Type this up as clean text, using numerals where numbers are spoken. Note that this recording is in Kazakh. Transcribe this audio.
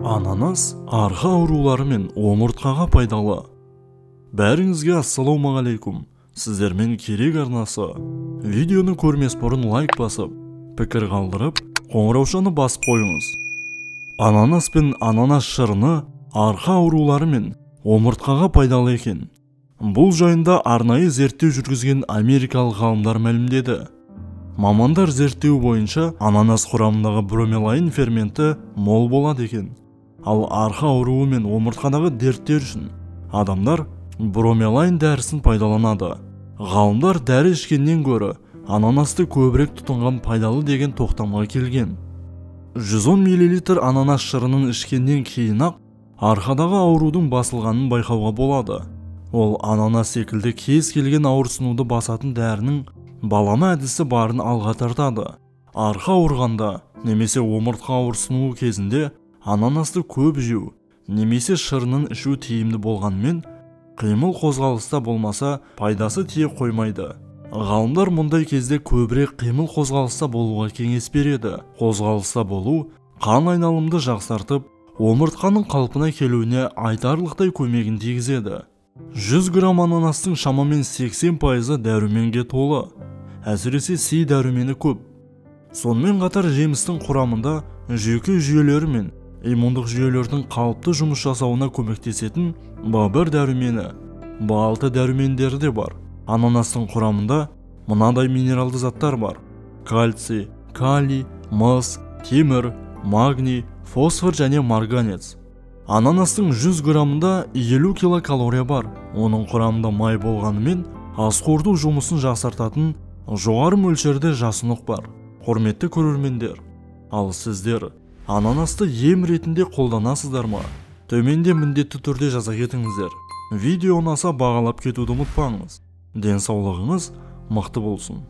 Ананас арқа аурулары мен омыртқаға пайдалы. Бәріңізге ассалаумағалейкум. Сіздермен керек арнасы. Видеоны көрмес бұрын лайк басып, пікір қалдырып, қоңыраушаны басып қойыңыз. Ананас пен ананас шырыны арқа аурулары мен омыртқаға пайдалы екен. Бұл жайында арнайы зерттеу жүргізген америкалық ғалымдар мәлімдеді. Мамандар зерттеу бойынша ананас құрамындағы бромелайн ферменті мол болады екен. Ал арқа ауруы мен омыртқадағы дерттер үшін адамдар бромелайн дәрісін пайдаланады. Ғалымдар дәрі ішкеннен гөрі ананасты көбірек тұтынған пайдалы деген тоқтамға келген. 110 мл ананас шырынын ішкеннен кейін-ақ арқадағы аурудың басылғанын байқауға болады. Ол ананас секілді кез келген ауырсынуды басатын дәрінің балама әдісі барын алға тартады. Арқа ауырғанда немесе омыртқа ауырсынуы кезінде ананасты көп жеу немесе шырынын ішу тиімді болғанмен, қимыл қозғалыста болмаса пайдасы тие қоймайды. Ғалымдар мұндай кезде көбірек қимыл қозғалыста болуға кеңес береді. Қозғалыста болу қан айналымды жақсартып, омыртқаның қалпына келуіне айтарлықтай көмегін тигізеді. 100 грамм ананастың шамамен 80% дәруменге толы. Әсіресе С дәрумені көп. Сонымен қатар жемістің құрамында жүйке жүйелері мен иммундық жүйелердің қалыпты жұмыс жасауына көмектесетін B1 дәрумені, B6 дәрумендері де бар. Ананастың құрамында мынадай минералды заттар бар: кальций, калий, мыс, темір, магний, фосфор және марганец. Ананастың 100 граммында 50 килокалория бар. Оның құрамында май болғанымен, асқорыту жұмысын жақсартатын жоғары мөлшерде жасұнық бар. Құрметті көрермендер, ал сіздер ананасты ем ретінде қолданасыздар ма? Төменде міндетті түрде жаза кетіңіздер. Видео ұнаса бағалап кетуді ұмытпаңыз. Денсаулығыңыз мықты болсын.